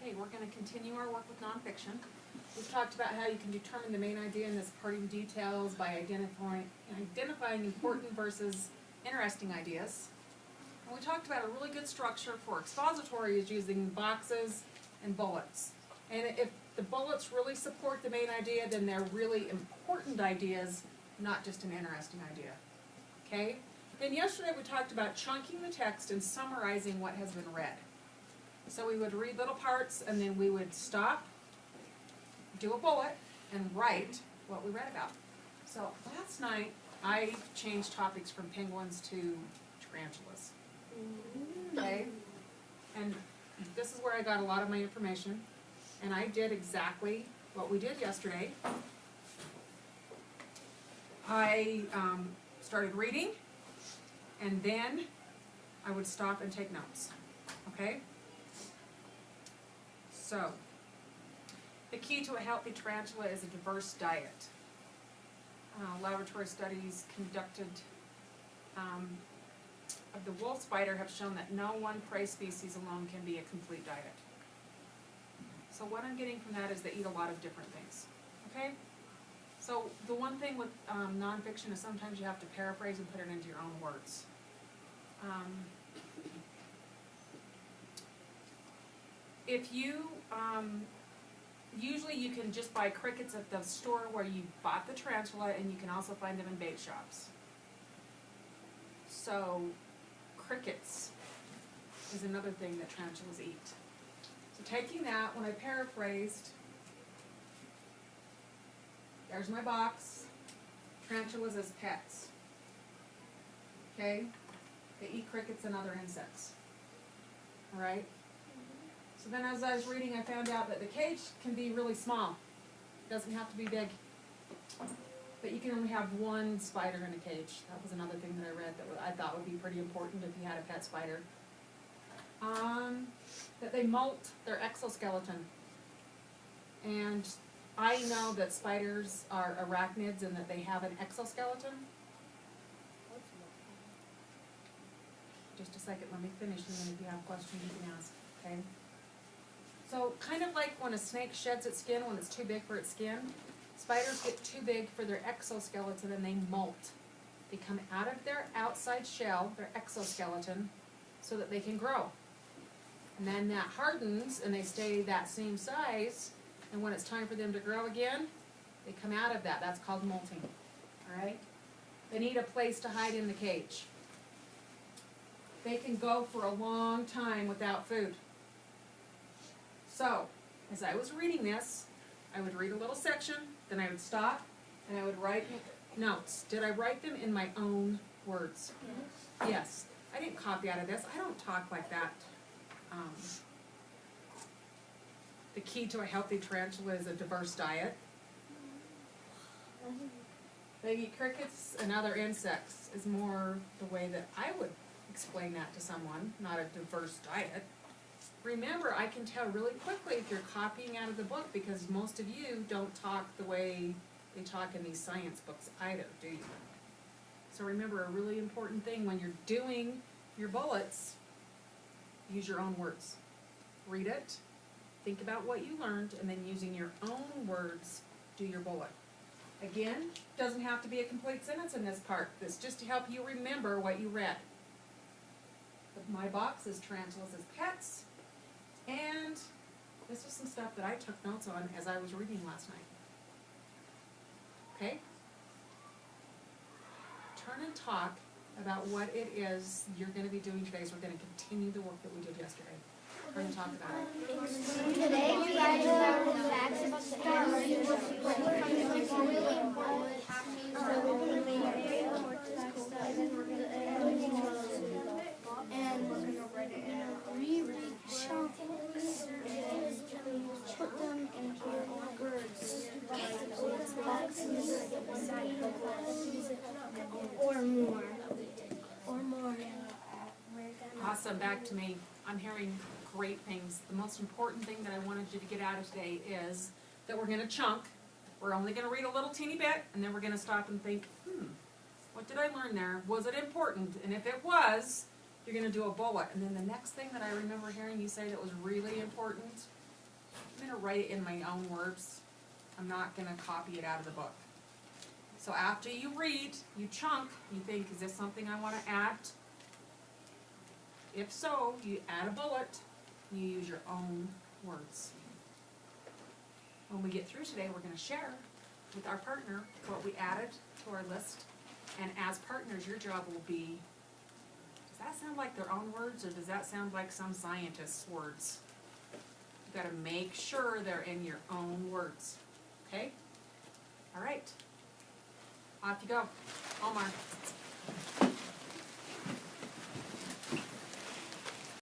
Okay, we're going to continue our work with nonfiction. We've talked about how you can determine the main idea in the supporting details by identifying important versus interesting ideas. And we talked about a really good structure for expository is using boxes and bullets. And if the bullets really support the main idea, then they're really important ideas, not just an interesting idea. Okay? Then yesterday we talked about chunking the text and summarizing what has been read. So we would read little parts and then we would stop, do a bullet, and write what we read about. So last night I changed topics from penguins to tarantulas. Okay? And this is where I got a lot of my information. And I did exactly what we did yesterday. I started reading, and then I would stop and take notes. Okay? So, the key to a healthy tarantula is a diverse diet. Laboratory studies conducted of the wolf spider have shown that no one prey species alone can be a complete diet. So what I'm getting from that is they eat a lot of different things. Okay? So the one thing with nonfiction is sometimes you have to paraphrase and put it into your own words. If you, usually you can just buy crickets at the store where you bought the tarantula, and you can also find them in bait shops. So crickets is another thing that tarantulas eat. So taking that, when I paraphrased, there's my box, tarantulas as pets. Okay? They eat crickets and other insects. Alright? So then as I was reading, I found out that the cage can be really small. It doesn't have to be big. But you can only have one spider in a cage. That was another thing that I read that I thought would be pretty important if you had a pet spider. That they molt their exoskeleton. And I know that spiders are arachnids and that they have an exoskeleton. Just a second, let me finish, and then if you have questions you can ask, okay? So kind of like when a snake sheds its skin when it's too big for its skin, spiders get too big for their exoskeleton and they molt. They come out of their outside shell, their exoskeleton, so that they can grow. And then that hardens and they stay that same size, and when it's time for them to grow again, they come out of that. That's called molting. Alright? They need a place to hide in the cage. They can go for a long time without food. So, as I was reading this, I would read a little section, then I would stop, and I would write notes. Did I write them in my own words? Yes. Yes. I didn't copy out of this. I don't talk like that. The key to a healthy tarantula is a diverse diet. They eat crickets and other insects is more the way that I would explain that to someone, not a diverse diet. Remember, I can tell really quickly if you're copying out of the book because most of you don't talk the way they talk in these science books either, do you? So remember, a really important thing when you're doing your bullets, use your own words. Read it, think about what you learned, and then using your own words, do your bullet. Again, doesn't have to be a complete sentence in this part. This is just to help you remember what you read. But my box is tarantulas as pets, and this is some stuff that I took notes on as I was reading last night. Okay? Turn and talk about what it is you're going to be doing today, so we're going to continue the work that we did yesterday. Turn and talk about it. Today we are learning facts about the stars. Really important. And reread chunks and put them into your own words. Or more. Or more. Awesome, back to me. I'm hearing great things. The most important thing that I wanted you to get out of today is that we're going to chunk. We're only going to read a little teeny bit, and then we're going to stop and think, what did I learn there? Was it important? And if it was, you're going to do a bullet. And then the next thing that I remember hearing you say that was really important I'm gonna write it in my own words. I'm not gonna copy it out of the book. So after you read, you chunk, you think, is this something I wanna add? If so, you add a bullet, and you use your own words. When we get through today, we're gonna share with our partner what we added to our list. And as partners, your job will be, does that sound like their own words, or does that sound like some scientist's words? You gotta make sure they're in your own words, okay? All right, off you go, Omar.